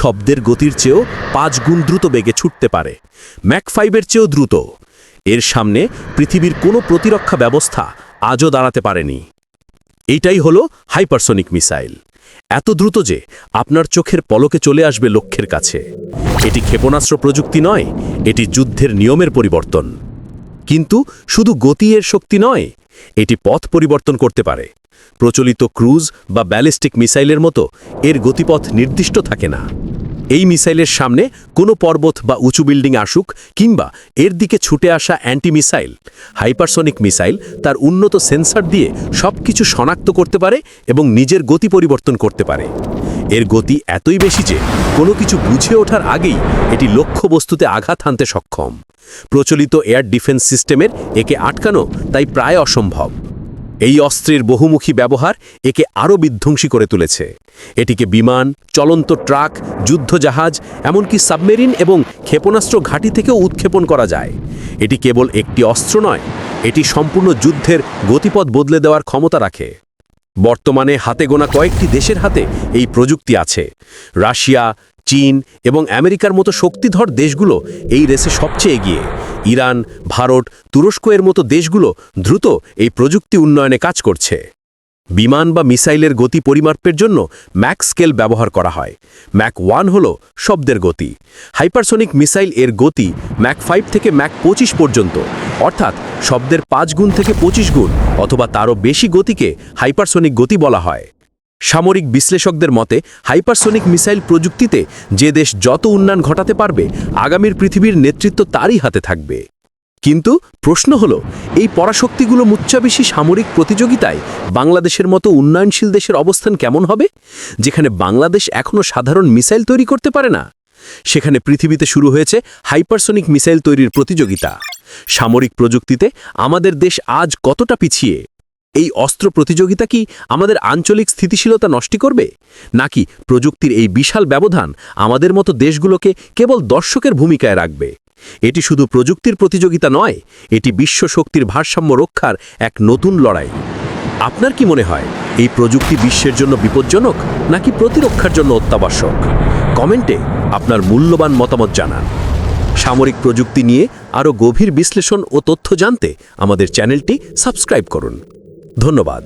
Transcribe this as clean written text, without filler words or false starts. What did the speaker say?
শব্দের গতির চেয়েও 5 গুণ দ্রুত বেগে ছুটতে পারে, ম্যাক 5-এর চেয়েও দ্রুত। এর সামনে পৃথিবীর কোনো প্রতিরক্ষা ব্যবস্থা আজও দাঁড়াতে পারেনি। এইটাই হলো হাইপারসোনিক মিসাইল, এত দ্রুত যে আপনার চোখের পলকে চলে আসবে লক্ষ্যের কাছে। এটি ক্ষেপণাস্ত্র প্রযুক্তি নয়, এটি যুদ্ধের নিয়মের পরিবর্তন। কিন্তু শুধু গতি এর শক্তি নয়, এটি পথ পরিবর্তন করতে পারে। প্রচলিত ক্রুজ বা ব্যালিস্টিক মিসাইলের মতো এর গতিপথ নির্দিষ্ট থাকে না। এই মিসাইলের সামনে কোনো পর্বত বা উঁচু বিল্ডিং আসুক কিংবা এর দিকে ছুটে আসা অ্যান্টি মিসাইল, হাইপারসোনিক মিসাইল তার উন্নত সেন্সর দিয়ে সবকিছু শনাক্ত করতে পারে এবং নিজের গতি পরিবর্তন করতে পারে। এর গতি এতই বেশি যে কোনো কিছু বুঝে ওঠার আগেই এটি লক্ষ্যবস্তুতে আঘাত হানতে সক্ষম। প্রচলিত এয়ার ডিফেন্স সিস্টেমের একে আটকানো তাই প্রায় অসম্ভব। এই অস্ত্রের বহুমুখী ব্যবহার একে আরও বিধ্বংসী করে তুলেছে। এটিকে বিমান, চলন্ত ট্রাক, যুদ্ধজাহাজ, এমনকি সাবমেরিন এবং ক্ষেপণাস্ত্র ঘাঁটি থেকেও উৎক্ষেপণ করা যায়। এটি কেবল একটি অস্ত্র নয়, এটি সম্পূর্ণ যুদ্ধের গতিপথ বদলে দেওয়ার ক্ষমতা রাখে। বর্তমানে হাতে গোনা কয়েকটি দেশের হাতে এই প্রযুক্তি আছে। রাশিয়া, চীন এবং আমেরিকার মতো শক্তিধর দেশগুলো এই রেসে সবচেয়ে এগিয়ে। ইরান, ভারত, তুরস্ক এর মতো দেশগুলো দ্রুত এই প্রযুক্তি উন্নয়নে কাজ করছে। বিমান বা মিসাইলের গতি পরিমাপের জন্য ম্যাক স্কেল ব্যবহার করা হয়। ম্যাক 1 হল শব্দের গতি। হাইপারসোনিক মিসাইল এর গতি ম্যাক 5 থেকে ম্যাক 25 পর্যন্ত, অর্থাৎ শব্দের 5 গুণ থেকে 25 গুণ অথবা তারও বেশি গতিকে হাইপারসোনিক গতি বলা হয়। সামরিক বিশ্লেষকদের মতে হাইপারসোনিক মিসাইল প্রযুক্তিতে যে দেশ যত উন্নয়ন ঘটাতে পারবে, আগামীর পৃথিবীর নেতৃত্ব তারই হাতে থাকবে। কিন্তু প্রশ্ন হলো, এই পরাশক্তিগুলো মুচ্চাবেশী সামরিক প্রতিযোগিতায় বাংলাদেশের মতো উন্নয়নশীল দেশের অবস্থান কেমন হবে, যেখানে বাংলাদেশ এখনও সাধারণ মিসাইল তৈরি করতে পারে না? সেখানে পৃথিবীতে শুরু হয়েছে হাইপারসোনিক মিসাইল তৈরির প্রতিযোগিতা। সামরিক প্রযুক্তিতে আমাদের দেশ আজ কতটা পিছিয়ে? এই অস্ত্র প্রতিযোগিতা কি আমাদের আঞ্চলিক স্থিতিশীলতা নষ্ট করবে, নাকি প্রযুক্তির এই বিশাল ব্যবধান আমাদের মতো দেশগুলোকে কেবল দর্শকের ভূমিকায় রাখবে? এটি শুধু প্রযুক্তির প্রতিযোগিতা নয়, এটি বিশ্ব শক্তির ভারসাম্য রক্ষার এক নতুন লড়াই। আপনার কি মনে হয়, এই প্রযুক্তি বিশ্বের জন্য বিপজ্জনক নাকি প্রতিরক্ষার জন্য অত্যাবশ্যক? কমেন্টে আপনার মূল্যবান মতামত জানান। সামরিক প্রযুক্তি নিয়ে আরও গভীর বিশ্লেষণ ও তথ্য জানতে আমাদের চ্যানেলটি সাবস্ক্রাইব করুন। ধন্যবাদ।